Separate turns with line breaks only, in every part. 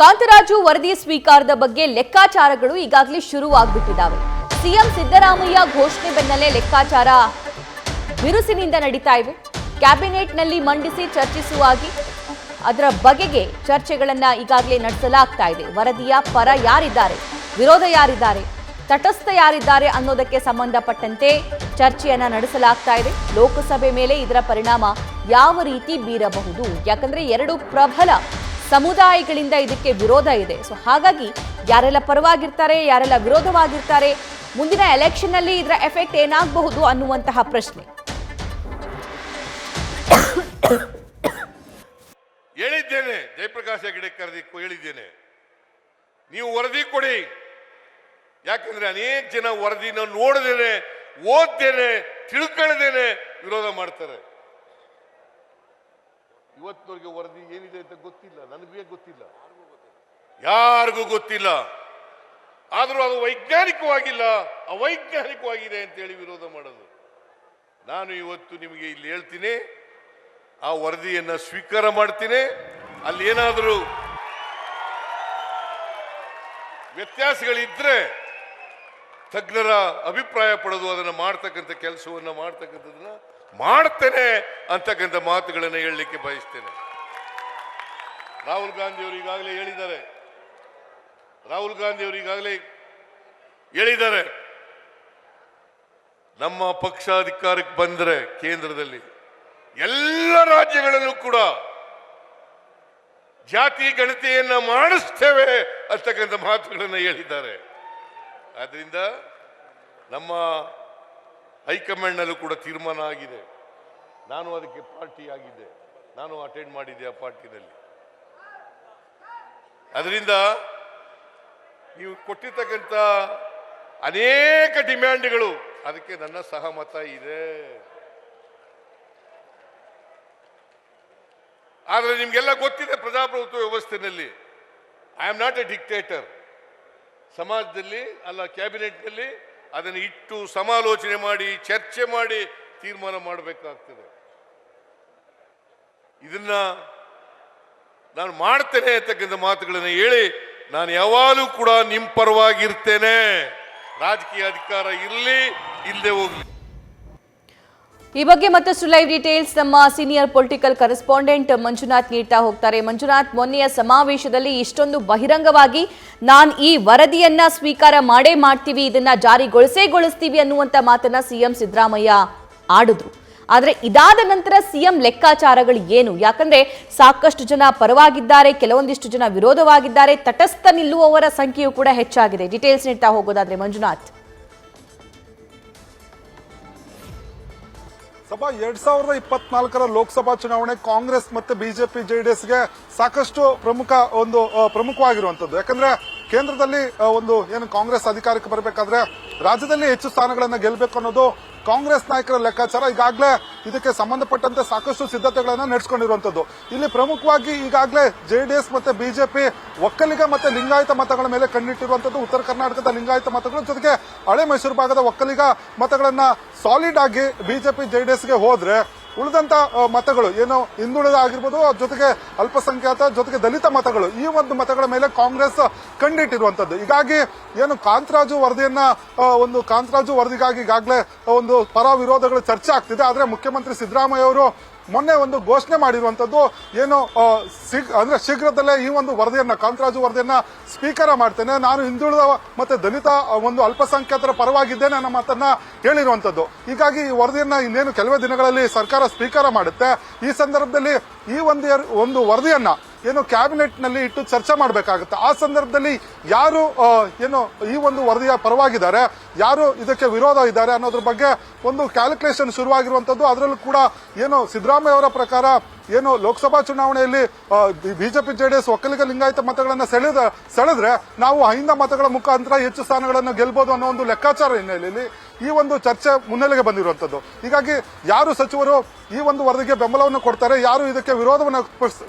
ಕಾಂತರಾಜು ವರದಿ ಸ್ವೀಕಾರದ ಬಗ್ಗೆ ಲೆಕ್ಕಾಚಾರಗಳು ಈಗಾಗಲೇ ಶುರುವಾಗ್ಬಿಟ್ಟಿದ್ದಾವೆ. ಸಿಎಂ ಸಿದ್ದರಾಮಯ್ಯ ಘೋಷಣೆ ಬೆನ್ನಲ್ಲೇ ಲೆಕ್ಕಾಚಾರ ಬಿರುಸಿನಿಂದ ನಡೀತಾ ಇವೆ. ಕ್ಯಾಬಿನೆಟ್ನಲ್ಲಿ ಮಂಡಿಸಿ ಚರ್ಚಿಸುವಾಗಿ ಅದರ ಬಗೆಗೆ ಚರ್ಚೆಗಳನ್ನ ಈಗಾಗಲೇ ನಡೆಸಲಾಗ್ತಾ ಇದೆ. ವರದಿಯ ಪರ ಯಾರಿದ್ದಾರೆ, ವಿರೋಧ ಯಾರಿದ್ದಾರೆ, ತಟಸ್ಥ ಯಾರಿದ್ದಾರೆ ಅನ್ನೋದಕ್ಕೆ ಸಂಬಂಧಪಟ್ಟಂತೆ ಚರ್ಚೆಯನ್ನ ನಡೆಸಲಾಗ್ತಾ ಇದೆ. ಲೋಕಸಭೆ ಮೇಲೆ ಇದರ ಪರಿಣಾಮ ಯಾವ ರೀತಿ ಬೀರಬಹುದು, ಯಾಕಂದ್ರೆ ಎರಡು ಪ್ರಬಲ ಸಮುದಾಯಗಳಿಂದ ಇದಕ್ಕೆ ವಿರೋಧ ಇದೆ. ಸೊ ಹಾಗಾಗಿ ಯಾರೆಲ್ಲ ಪರವಾಗಿರ್ತಾರೆ, ಯಾರೆಲ್ಲ ವಿರೋಧವಾಗಿರ್ತಾರೆ, ಮುಂದಿನ ಎಲೆಕ್ಷನ್ ನಲ್ಲಿ ಇದರ ಎಫೆಕ್ಟ್ ಏನಾಗಬಹುದು ಅನ್ನುವಂತಹ ಪ್ರಶ್ನೆ.
ಹೇಳಿದ್ದೇನೆ, ಜಯಪ್ರಕಾಶ್ ಹೆಗಡೆ ಕರೆದಿಕ್ಕೂ ಹೇಳಿದ್ದೇನೆ, ನೀವು ವರದಿ ಕೊಡಿ. ಯಾಕಂದ್ರೆ ಅನೇಕ ಜನ ವರದಿನ ನೋಡದೇನೆ, ಓದ್ದೇನೆ, ತಿಳ್ಕೊಳ್ಳದೇನೆ ವಿರೋಧ ಮಾಡ್ತಾರೆ. ಇವತ್ತಿನವರೆಗೆ ವರದಿ ಏನಿದೆ ಅಂತ ಗೊತ್ತಿಲ್ಲ, ನನಗೆ ಗೊತ್ತಿಲ್ಲ, ಯಾರಿಗೂ ಗೊತ್ತಿಲ್ಲ. ಆದರೂ ಅದು ವೈಜ್ಞಾನಿಕವಾಗಿಲ್ಲ, ಅವೈಜ್ಞಾನಿಕವಾಗಿದೆ ಅಂತೇಳಿ ವಿರೋಧ ಮಾಡೋದು. ನಾನು ಇವತ್ತು ನಿಮಗೆ ಇಲ್ಲಿ ಹೇಳ್ತೀನಿ, ಆ ವರದಿಯನ್ನ ಸ್ವೀಕಾರ ಮಾಡ್ತೀನಿ. ಅಲ್ಲಿ ಏನಾದರೂ ವ್ಯತ್ಯಾಸಗಳಿದ್ರೆ ತಜ್ಞರ ಅಭಿಪ್ರಾಯ ಪಡೆದು ಅದನ್ನು ಮಾಡ್ತಕ್ಕಂಥ ಕೆಲಸವನ್ನು ಮಾಡ್ತಕ್ಕಂಥದನ್ನ ಮಾಡ್ತೇನೆ ಅಂತಕ್ಕಂಥ ಮಾತುಗಳನ್ನು ಹೇಳಲಿಕ್ಕೆ ಬಯಸ್ತೇನೆ. ರಾಹುಲ್ ಗಾಂಧಿ ಅವರು ಈಗಾಗಲೇ ಹೇಳಿದ್ದಾರೆ, ನಮ್ಮ ಪಕ್ಷ ಅಧಿಕಾರಕ್ಕೆ ಬಂದರೆ ಕೇಂದ್ರದಲ್ಲಿ ಎಲ್ಲ ರಾಜ್ಯಗಳಲ್ಲೂ ಕೂಡ ಜಾತಿ ಗಣತಿಯನ್ನ ಮಾಡಿಸ್ತೇವೆ ಅಂತಕ್ಕಂಥ ಮಾತುಗಳನ್ನು ಹೇಳಿದ್ದಾರೆ. ಆದ್ರಿಂದ ನಮ್ಮ ಹೈಕಮಾಂಡ್ನಲ್ಲೂ ಕೂಡ ತೀರ್ಮಾನ ಆಗಿದೆ. ನಾನು ಅದಕ್ಕೆ ಪಾರ್ಟಿ ಆಗಿದ್ದೆ, ನಾನು ಅಟೆಂಡ್ ಮಾಡಿದ್ದೆ ಆ ಪಾರ್ಟಿನಲ್ಲಿ. ಅದರಿಂದ ನೀವು ಕೊಟ್ಟಿರ್ತಕ್ಕಂಥ ಅನೇಕ ಡಿಮ್ಯಾಂಡ್ಗಳು, ಅದಕ್ಕೆ ನನ್ನ ಸಹಮತ ಇದೆ. ಆದರೆ ನಿಮ್ಗೆಲ್ಲ ಗೊತ್ತಿದೆ, ಪ್ರಜಾಪ್ರಭುತ್ವ ವ್ಯವಸ್ಥೆಯಲ್ಲಿ I am not A dictator. ಸಮಾಜದಲ್ಲಿ ಅಲ್ಲ, ಕ್ಯಾಬಿನೆಟ್ನಲ್ಲಿ ಅದನ್ನು ಇಟ್ಟು ಸಮಾಲೋಚನೆ ಮಾಡಿ, ಚರ್ಚೆ ಮಾಡಿ ತೀರ್ಮಾನ ಮಾಡಬೇಕಾಗ್ತದೆ. ಇದನ್ನ ನಾನು ಮಾಡ್ತೇನೆ ಅಂತಕ್ಕಂಥ ಮಾತುಗಳನ್ನು ಹೇಳಿ, ನಾನು ಯಾವಾಗಲೂ ಕೂಡ ನಿಮ್ಮ ಪರವಾಗಿರ್ತೇನೆ. ರಾಜಕೀಯ ಅಧಿಕಾರ ಇರಲಿ, ಇಲ್ಲದೆ ಹೋಗ್ಲಿ.
ಈ ಬಗ್ಗೆ ಮತ್ತಷ್ಟು ಲೈವ್ ಡೀಟೇಲ್ಸ್ ನಮ್ಮ ಸೀನಿಯರ್ ಪೊಲಿಟಿಕಲ್ ಕರೆಸ್ಪಾಂಡೆಂಟ್ ಮಂಜುನಾಥ್ ನೀಡ್ತಾ ಹೋಗ್ತಾರೆ. ಮಂಜುನಾಥ್, ಮೊನ್ನೆಯ ಸಮಾವೇಶದಲ್ಲಿ ಇಷ್ಟೊಂದು ಬಹಿರಂಗವಾಗಿ ನಾನು ಈ ವರದಿಯನ್ನ ಸ್ವೀಕಾರ ಮಾಡೇ ಮಾಡ್ತೀವಿ, ಇದನ್ನ ಜಾರಿಗೊಳಿಸ್ತೀವಿ ಅನ್ನುವಂತ ಮಾತನ್ನ ಸಿಎಂ ಸಿದ್ದರಾಮಯ್ಯ ಆಡಿದ್ರು. ಆದ್ರೆ ಇದಾದ ನಂತರ ಸಿಎಂ ಲೆಕ್ಕಾಚಾರಗಳು ಏನು? ಯಾಕಂದ್ರೆ ಸಾಕಷ್ಟು ಜನ ಪರವಾಗಿದ್ದಾರೆ, ಕೆಲವೊಂದಿಷ್ಟು ಜನ ವಿರೋಧವಾಗಿದ್ದಾರೆ, ತಟಸ್ಥ ನಿಲ್ಲುವವರ ಸಂಖ್ಯೆಯೂ ಕೂಡ ಹೆಚ್ಚಾಗಿದೆ. ಡೀಟೇಲ್ಸ್ ನೀಡ್ತಾ ಹೋಗೋದಾದ್ರೆ ಮಂಜುನಾಥ್.
ಸಭಾ 2024 ಲೋಕಸಭಾ ಚುನಾವಣೆ ಕಾಂಗ್ರೆಸ್ ಮತ್ತೆ ಬಿಜೆಪಿ ಜೆಡಿಎಸ್ಗೆ ಸಾಕಷ್ಟು ಪ್ರಮುಖವಾಗಿರುವಂತದ್ದು. ಯಾಕಂದ್ರೆ ಕೇಂದ್ರದಲ್ಲಿ ಏನು ಕಾಂಗ್ರೆಸ್ ಅಧಿಕಾರಕ್ಕೆ ಬರಬೇಕಾದ್ರೆ ರಾಜ್ಯದಲ್ಲಿ ಹೆಚ್ಚು ಸ್ಥಾನಗಳನ್ನ ಗೆಲ್ಲಬೇಕು ಅನ್ನೋದು ಕಾಂಗ್ರೆಸ್ ನಾಯಕರ ಲೆಕ್ಕಾಚಾರ. ಈಗಾಗಲೇ ಇದಕ್ಕೆ ಸಂಬಂಧಪಟ್ಟಂತೆ ಸಾಕಷ್ಟು ಸಿದ್ಧತೆಗಳನ್ನ ನಡೆಸಿಕೊಂಡಿರುವಂತದ್ದು. ಇಲ್ಲಿ ಪ್ರಮುಖವಾಗಿ ಈಗಾಗಲೇ ಜೆಡಿಎಸ್ ಮತ್ತೆ ಬಿಜೆಪಿ ಒಕ್ಕಲಿಗ ಮತ್ತೆ ಲಿಂಗಾಯತ ಮತಗಳ ಮೇಲೆ ಕಣ್ಣಿಟ್ಟಿರುವಂತದ್ದು. ಉತ್ತರ ಕರ್ನಾಟಕದ ಲಿಂಗಾಯತ ಮತಗಳ ಜೊತೆಗೆ ಹಳೆ ಮೈಸೂರು ಭಾಗದ ಒಕ್ಕಲಿಗ ಮತಗಳನ್ನ ಸಾಲಿಡ್ ಆಗಿ ಬಿಜೆಪಿ ಜೆಡಿಎಸ್ಗೆ ಹೋದ್ರೆ ಉಳಿದಂತ ಮತಗಳು ಏನು ಹಿಂದುಳಿದ ಆಗಿರ್ಬೋದು, ಜೊತೆಗೆ ಅಲ್ಪಸಂಖ್ಯಾತ, ಜೊತೆಗೆ ದಲಿತ ಮತಗಳು, ಈ ಒಂದು ಮತಗಳ ಮೇಲೆ ಕಾಂಗ್ರೆಸ್ ಕಂಡಿಟ್ಟಿರುವಂತದ್ದು. ಹೀಗಾಗಿ ಏನು ಕಾಂತರಾಜು ವರದಿಗಾಗಿ ಈಗಾಗಲೇ ಪರ ವಿರೋಧಗಳು ಚರ್ಚೆ ಆಗ್ತಿದೆ. ಆದ್ರೆ ಮುಖ್ಯಮಂತ್ರಿ ಸಿದ್ದರಾಮಯ್ಯ ಅವರು ಮೊನ್ನೆ ಘೋಷಣೆ ಮಾಡಿರುವಂತದ್ದು ಏನು ಅಂದ್ರೆ ಶೀಘ್ರದಲ್ಲೇ ಈ ವರದಿಯನ್ನ, ಕಾಂತರಾಜು ವರದಿಯನ್ನ ಸ್ವೀಕಾರ ಮಾಡ್ತೇನೆ, ನಾನು ಹಿಂದುಳಿದ ಮತ್ತೆ ದಲಿತ ಅಲ್ಪಸಂಖ್ಯಾತರ ಪರವಾಗಿದ್ದೇನೆ ಅನ್ನೋ ಮಾತನ್ನ ಹೇಳಿರುವಂತದ್ದು. ಹೀಗಾಗಿ ಈ ವರದಿಯನ್ನ ಇನ್ನೇನು ಕೆಲವೇ ದಿನಗಳಲ್ಲಿ ಸರ್ಕಾರ ಸ್ವೀಕಾರ ಮಾಡುತ್ತೆ. ಈ ಸಂದರ್ಭದಲ್ಲಿ ಈ ವರದಿಯನ್ನ ಏನು ಕ್ಯಾಬಿನೆಟ್ ನಲ್ಲಿ ಇಟ್ಟು ಚರ್ಚೆ ಮಾಡಬೇಕಾಗುತ್ತೆ. ಆ ಸಂದರ್ಭದಲ್ಲಿ ಯಾರು ಏನು ಈ ವರದಿಯ ಪರವಾಗಿದ್ದಾರೆ, ಯಾರು ಇದಕ್ಕೆ ವಿರೋಧ ಇದ್ದಾರೆ ಅನ್ನೋದ್ರ ಬಗ್ಗೆ ಕ್ಯಾಲ್ಕುಲೇಷನ್ ಶುರುವಾಗಿರುವಂತದ್ದು. ಅದರಲ್ಲೂ ಕೂಡ ಏನು ಸಿದ್ದರಾಮಯ್ಯ ಅವರ ಪ್ರಕಾರ ಏನು ಲೋಕಸಭಾ ಚುನಾವಣೆಯಲ್ಲಿ ಬಿಜೆಪಿ ಜೆಡಿಎಸ್ ಒಕ್ಕಲಿಗ ಲಿಂಗಾಯತ ಮತಗಳನ್ನ ಸೆಳೆದ್ರೆ ನಾವು 5 ಮತಗಳ ಮುಖಾಂತರ ಹೆಚ್ಚು ಸ್ಥಾನಗಳನ್ನು ಗೆಲ್ಬಹುದು ಅನ್ನೋ ಲೆಕ್ಕಾಚಾರ ಹಿನ್ನೆಲೆಯಲ್ಲಿ ಈ ಚರ್ಚೆ ಮುನ್ನೆಲೆಗೆ ಬಂದಿರುವಂತದ್ದು. ಹೀಗಾಗಿ ಯಾರು ಸಚಿವರು ಈ ವರದಿಗೆ ಬೆಂಬಲವನ್ನು ಕೊಡ್ತಾರೆ, ಯಾರು ಇದಕ್ಕೆ ವಿರೋಧವನ್ನು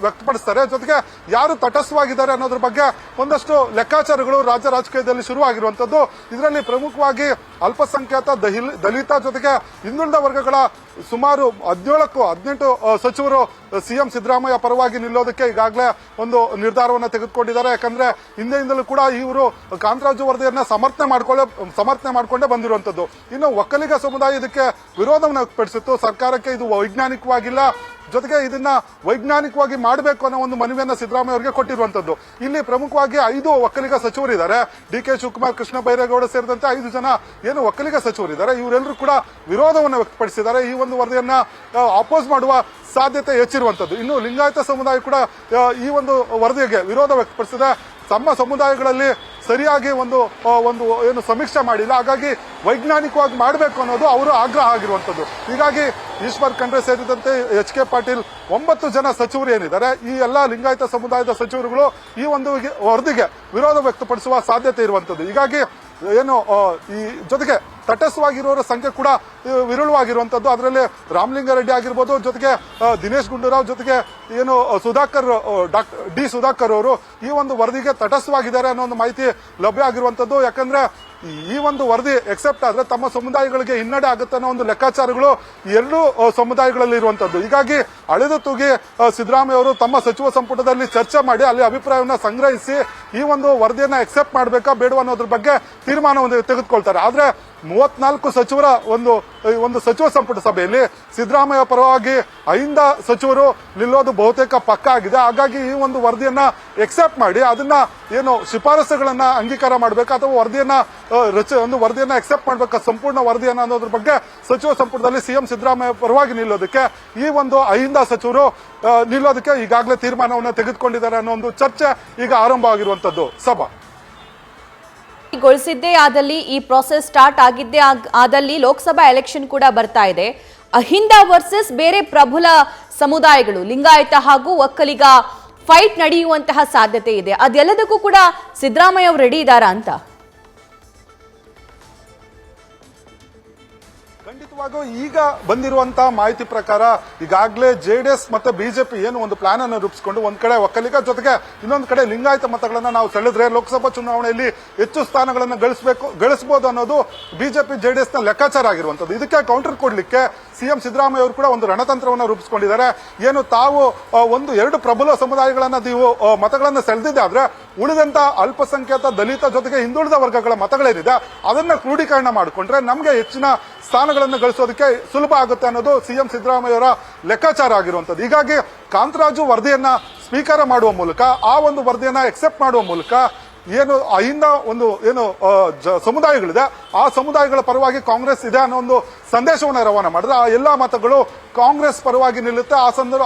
ವ್ಯಕ್ತಪಡಿಸ್ತಾರೆ, ಜೊತೆಗೆ ಯಾರು ತಟಸ್ಥವಾಗಿದ್ದಾರೆ ಅನ್ನೋದ್ರ ಬಗ್ಗೆ ಒಂದಷ್ಟು ಲೆಕ್ಕಾಚಾರಗಳು ರಾಜ್ಯ ರಾಜಕೀಯದಲ್ಲಿ ಶುರುವಾಗಿರುವಂತದ್ದು. ಇದರಲ್ಲಿ ಪ್ರಮುಖವಾಗಿ ಅಲ್ಪಸಂಖ್ಯಾತ, ದಲಿತ, ಜೊತೆಗೆ ಹಿಂದುಳಿದ ವರ್ಗಗಳ ಸುಮಾರು 17-18 ಸಚಿವರು ಸಿಎಂ ಸಿದ್ದರಾಮಯ್ಯ ಪರವಾಗಿ ನಿಲ್ಲೋದಕ್ಕೆ ಈಗಾಗಲೇ ಒಂದು ನಿರ್ಧಾರವನ್ನು ತೆಗೆದುಕೊಂಡಿದ್ದಾರೆ. ಯಾಕಂದ್ರೆ ಹಿಂದೆಯಿಂದಲೂ ಕೂಡ ಇವರು ಕಾಂತರಾಜು ವರದಿಯನ್ನ ಸಮರ್ಥನೆ ಮಾಡ್ಕೊಂಡೇ ಬಂದಿರುವಂತದ್ದು. ಇನ್ನು ಒಕ್ಕಲಿಗ ಸಮುದಾಯ ಇದಕ್ಕೆ ವಿರೋಧವನ್ನು ವ್ಯಕ್ತಪಡಿಸಿತ್ತು. ಸರ್ಕಾರಕ್ಕೆ ಇದು ವೈಜ್ಞಾನಿಕವಾಗಿಲ್ಲ, ಜೊತೆಗೆ ಇದನ್ನ ವೈಜ್ಞಾನಿಕವಾಗಿ ಮಾಡಬೇಕು ಅನ್ನೋ ಒಂದು ಮನವಿಯನ್ನ ಸಿದ್ದರಾಮಯ್ಯ ಅವರಿಗೆ ಕೊಟ್ಟಿರುವಂತದ್ದು. ಇಲ್ಲಿ ಪ್ರಮುಖವಾಗಿ 5 ಒಕ್ಕಲಿಗ ಸಚಿವರಿದ್ದಾರೆ. DK ಶಿವಕುಮಾರ್, ಕೃಷ್ಣ ಬೈರೇಗೌಡ ಸೇರಿದಂತೆ 5 ಜನ ಏನು ಒಕ್ಕಲಿಗ ಸಚಿವರಿದ್ದಾರೆ. ಇವರೆಲ್ಲರೂ ಕೂಡ ವಿರೋಧವನ್ನು ವ್ಯಕ್ತಪಡಿಸಿದ್ದಾರೆ. ಈ ಒಂದು ವರದಿಯನ್ನ ಅಪೋಸ್ ಮಾಡುವ ಸಾಧ್ಯತೆ ಹೆಚ್ಚಿರುವಂತದ್ದು. ಇನ್ನು ಲಿಂಗಾಯತ ಸಮುದಾಯ ಕೂಡ ಈ ಒಂದು ವರದಿಗೆ ವಿರೋಧ ವ್ಯಕ್ತಪಡಿಸಿದೆ. ತಮ್ಮ ಸಮುದಾಯಗಳಲ್ಲಿ ಸರಿಯಾಗಿ ಒಂದು ಏನು ಸಮೀಕ್ಷೆ ಮಾಡಿಲ್ಲ, ಹಾಗಾಗಿ ವೈಜ್ಞಾನಿಕವಾಗಿ ಮಾಡಬೇಕು ಅನ್ನೋದು ಅವರು ಆಗ್ರಹ ಆಗಿರುವಂತದ್ದು. ಹೀಗಾಗಿ ಈಶ್ವರ್ ಖಂಡ್ರೆ ಸೇರಿದಂತೆ HK ಪಾಟೀಲ್ 9 ಜನ ಸಚಿವರು ಏನಿದ್ದಾರೆ, ಈ ಎಲ್ಲಾ ಲಿಂಗಾಯತ ಸಮುದಾಯದ ಸಚಿವರುಗಳು ಈ ಒಂದು ವರದಿಗೆ ವಿರೋಧ ವ್ಯಕ್ತಪಡಿಸುವ ಸಾಧ್ಯತೆ ಇರುವಂತದ್ದು. ಹೀಗಾಗಿ ಏನು ಈ ಜೊತೆಗೆ ತಟಸ್ಥವಾಗಿರುವವರ ಸಂಖ್ಯೆ ಕೂಡ ವಿರಳವಾಗಿರುವಂತದ್ದು. ಅದರಲ್ಲಿ ರಾಮಲಿಂಗಾರೆಡ್ಡಿ ಆಗಿರ್ಬೋದು, ಜೊತೆಗೆ ದಿನೇಶ್ ಗುಂಡೂರಾವ್, ಜೊತೆಗೆ ಏನು ಡಿ ಸುಧಾಕರ್ ಅವರು ಈ ಒಂದು ವರದಿಗೆ ತಟಸ್ಥವಾಗಿದ್ದಾರೆ ಅನ್ನೋ ಒಂದು ಮಾಹಿತಿ ಲಭ್ಯ ಆಗಿರುವಂತದ್ದು. ಯಾಕಂದ್ರೆ ಈ ಒಂದು ವರದಿ ಎಕ್ಸೆಪ್ಟ್ ಆದ್ರೆ ತಮ್ಮ ಸಮುದಾಯಗಳಿಗೆ ಹಿನ್ನಡೆ ಆಗುತ್ತೆ ಅನ್ನೋ ಒಂದು ಲೆಕ್ಕಾಚಾರಗಳು ಎರಡೂ ಸಮುದಾಯಗಳಲ್ಲಿ ಇರುವಂತದ್ದು. ಹೀಗಾಗಿ ಅಳೆದು ತೂಗಿ ಸಿದ್ದರಾಮಯ್ಯ ಅವರು ತಮ್ಮ ಸಚಿವ ಸಂಪುಟದಲ್ಲಿ ಚರ್ಚೆ ಮಾಡಿ ಅಲ್ಲಿ ಅಭಿಪ್ರಾಯವನ್ನ ಸಂಗ್ರಹಿಸಿ ಈ ಒಂದು ವರದಿಯನ್ನ ಎಕ್ಸೆಪ್ಟ್ ಮಾಡಬೇಕಾ ಬೇಡವಾ ಅನ್ನೋದ್ರ ಬಗ್ಗೆ ತೀರ್ಮಾನವನ್ನು ತೆಗೆದುಕೊಳ್ತಾರೆ. ಆದ್ರೆ 34 ಸಚಿವರ ಒಂದು ಸಚಿವ ಸಂಪುಟ ಸಭೆಯಲ್ಲಿ ಸಿದ್ದರಾಮಯ್ಯ ಪರವಾಗಿ 5 ಸಚಿವರು ನಿಲ್ಲೋದು ಬಹುತೇಕ ಪಕ್ಕ ಆಗಿದೆ. ಹಾಗಾಗಿ ಈ ಒಂದು ವರದಿಯನ್ನ ಎಕ್ಸೆಪ್ಟ್ ಮಾಡಿ ಅದನ್ನ ಏನು ಶಿಫಾರಸುಗಳನ್ನ ಅಂಗೀಕಾರ ಮಾಡಬೇಕಾ ಅಥವಾ ಒಂದು ವರದಿಯನ್ನ ಎಕ್ಸೆಪ್ಟ್ ಮಾಡಬೇಕಾ ಸಂಪೂರ್ಣ ವರದಿಯನ್ನ ಅನ್ನೋದ್ರ ಬಗ್ಗೆ ಸಚಿವ ಸಂಪುಟದಲ್ಲಿ ಸಿಎಂ ಸಿದ್ದರಾಮಯ್ಯ ಪರವಾಗಿ ನಿಲ್ಲೋದಕ್ಕೆ ಈ ಒಂದು 5 ಸಚಿವರು ನಿಲ್ಲೋದಕ್ಕೆ ಈಗಾಗಲೇ ತೀರ್ಮಾನವನ್ನು ತೆಗೆದುಕೊಂಡಿದ್ದಾರೆ ಅನ್ನೋ ಒಂದು ಚರ್ಚೆ ಈಗ ಆರಂಭವಾಗಿರುವಂತದ್ದು. ಸಭಾ
ಗೊಳಿಸಿದ್ದೇ ಆದಲ್ಲಿ ಈ ಪ್ರಾಸೆಸ್ ಸ್ಟಾರ್ಟ್ ಆಗಿದ್ದೇ ಆದಲ್ಲಿ ಲೋಕಸಭಾ ಎಲೆಕ್ಷನ್ ಕೂಡ ಬರ್ತಾ ಇದೆ. ಅಹಿಂದ ವರ್ಸಸ್ ಬೇರೆ ಪ್ರಬಲ ಸಮುದಾಯಗಳು ಲಿಂಗಾಯತ ಹಾಗೂ ಒಕ್ಕಲಿಗ ಫೈಟ್ ನಡೆಯುವಂತಹ ಸಾಧ್ಯತೆ ಇದೆ. ಅದೆಲ್ಲದಕ್ಕೂ ಕೂಡ ಸಿದ್ದರಾಮಯ್ಯ ಅವರು ರೆಡಿ ಇದ್ದಾರಾ ಅಂತ?
ಖಂಡಿತವಾಗೂ ಈಗ ಬಂದಿರುವಂತಹ ಮಾಹಿತಿ ಪ್ರಕಾರ ಈಗಾಗಲೇ JDS ಮತ್ತೆ ಬಿಜೆಪಿ ಏನು ಒಂದು ಪ್ಲಾನ್ ಅನ್ನು ರೂಪಿಸಿಕೊಂಡು ಒಂದ್ ಕಡೆ ಒಕ್ಕಲಿಗ ಜೊತೆಗೆ ಇನ್ನೊಂದು ಕಡೆ ಲಿಂಗಾಯತ ಮತಗಳನ್ನ ನಾವು ಸೆಳೆದ್ರೆ ಲೋಕಸಭಾ ಚುನಾವಣೆಯಲ್ಲಿ ಹೆಚ್ಚು ಸ್ಥಾನಗಳನ್ನು ಗಳಿಸಬಹುದು ಅನ್ನೋದು ಬಿಜೆಪಿ JDS ನ ಲೆಕ್ಕಾಚಾರ ಆಗಿರುವಂತದ್ದು. ಇದಕ್ಕೆ ಕೌಂಟರ್ ಕೊಡ್ಲಿಕ್ಕೆ ಸಿಎಂ ಸಿದ್ದರಾಮಯ್ಯ ಅವರು ಕೂಡ ಒಂದು ರಣತಂತ್ರವನ್ನು ರೂಪಿಸಿಕೊಂಡಿದ್ದಾರೆ. ಏನು ತಾವು 1-2 ಪ್ರಬಲ ಸಮುದಾಯಗಳನ್ನ ನೀವು ಮತಗಳನ್ನ ಸೆಳೆದಿದ್ದೆ ಆದ್ರೆ ಉಳಿದಂತ ಅಲ್ಪಸಂಖ್ಯಾತ ದಲಿತ ಜೊತೆಗೆ ಹಿಂದುಳಿದ ವರ್ಗಗಳ ಮತಗಳೇನಿದೆ ಅದನ್ನ ಕ್ರೋಢೀಕರಣ ಮಾಡಿಕೊಂಡ್ರೆ ನಮಗೆ ಹೆಚ್ಚಿನ ಸ್ಥಾನಗಳನ್ನು ಗಳಿಸೋದಕ್ಕೆ ಸುಲಭ ಆಗುತ್ತೆ ಅನ್ನೋದು ಸಿಎಂ ಸಿದ್ದರಾಮಯ್ಯ ಅವರ ಲೆಕ್ಕಾಚಾರ ಆಗಿರುವಂತದ್ದು. ಹೀಗಾಗಿ ಕಾಂತರಾಜು ವರದಿಯನ್ನ ಸ್ವೀಕಾರ ಮಾಡುವ ಮೂಲಕ ಆ ಒಂದು ವರದಿಯನ್ನ ಎಕ್ಸೆಪ್ಟ್ ಮಾಡುವ ಮೂಲಕ ಏನು ಅಹಿಂದ ಸಮುದಾಯಗಳಿದೆ ಆ ಸಮುದಾಯಗಳ ಪರವಾಗಿ ಕಾಂಗ್ರೆಸ್ ಇದೆ ಅನ್ನೋ ಒಂದು ಸಂದೇಶವನ್ನು ರವಾನೆ ಮಾಡಿದ್ರೆ ಆ ಎಲ್ಲಾ ಮತಗಳು ಕಾಂಗ್ರೆಸ್ ಪರವಾಗಿ ನಿಲ್ಲುತ್ತೆ.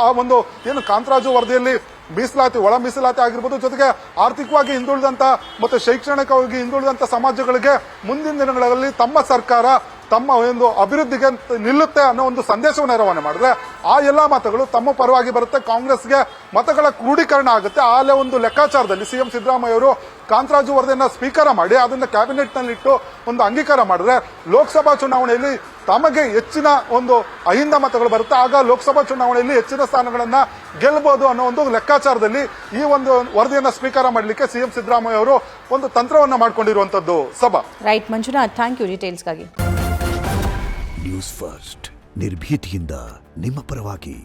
ಆ ಒಂದು ಏನು ಕಾಂತರಾಜು ವರದಿಯಲ್ಲಿ ಮೀಸಲಾತಿ, ಒಳ ಮೀಸಲಾತಿ ಆಗಿರ್ಬೋದು, ಜೊತೆಗೆ ಆರ್ಥಿಕವಾಗಿ ಹಿಂದುಳಿದಂತ ಮತ್ತೆ ಶೈಕ್ಷಣಿಕವಾಗಿ ಹಿಂದುಳಿದಂತ ಸಮಾಜಗಳಿಗೆ ಮುಂದಿನ ದಿನಗಳಲ್ಲಿ ತಮ್ಮ ಸರ್ಕಾರ ತಮ್ಮ ಒಂದು ಅಭಿವೃದ್ಧಿಗೆ ನಿಲ್ಲುತ್ತೆ ಅನ್ನೋ ಒಂದು ಸಂದೇಶವನ್ನು ರವಾನೆ ಮಾಡಿದ್ರೆ ಆ ಎಲ್ಲಾ ಮತಗಳು ತಮ್ಮ ಪರವಾಗಿ ಬರುತ್ತೆ, ಕಾಂಗ್ರೆಸ್ಗೆ ಮತಗಳ ಕ್ರೋಢೀಕರಣ ಆಗುತ್ತೆ. ಆ ಒಂದು ಲೆಕ್ಕಾಚಾರದಲ್ಲಿ ಸಿಎಂ ಸಿದ್ದರಾಮಯ್ಯ ಅವರು ಕಾಂತರಾಜು ವರದಿಯನ್ನ ಸ್ವೀಕಾರ ಮಾಡಿ ಅದನ್ನ ಕ್ಯಾಬಿನೆಟ್ ನಲ್ಲಿ ಇಟ್ಟು ಒಂದು ಅಂಗೀಕಾರ ಮಾಡಿದ್ರೆ ಲೋಕಸಭಾ ಚುನಾವಣೆಯಲ್ಲಿ ತಮಗೆ ಹೆಚ್ಚಿನ ಒಂದು ಅಹಿಂದ ಮತಗಳು ಬರುತ್ತೆ. ಆಗ ಲೋಕಸಭಾ ಚುನಾವಣೆಯಲ್ಲಿ ಹೆಚ್ಚಿನ ಸ್ಥಾನಗಳನ್ನ ಗೆಲ್ಲಬಹುದು ಅನ್ನೋ ಒಂದು ಲೆಕ್ಕಾಚಾರದಲ್ಲಿ ಈ ಒಂದು ವರದಿಯನ್ನ ಸ್ವೀಕಾರ ಮಾಡಲಿಕ್ಕೆ ಸಿಎಂ ಸಿದ್ದರಾಮಯ್ಯ ಅವರು ಒಂದು ತಂತ್ರವನ್ನ ಮಾಡ್ಕೊಂಡಿರುವಂತದ್ದು. ಸಭಾ
ರೈಟ್ ಮಂಜುನಾಥ್, ಥ್ಯಾಂಕ್ ಯು ಡೀಟೇಲ್ಸ್ಗಾಗಿ.
ನ್ಯೂಸ್ ಫಸ್ಟ್ ನಿರ್ಭೀತಿಯಿಂದ ನಿಮ್ಮ ಪರವಾಗಿ.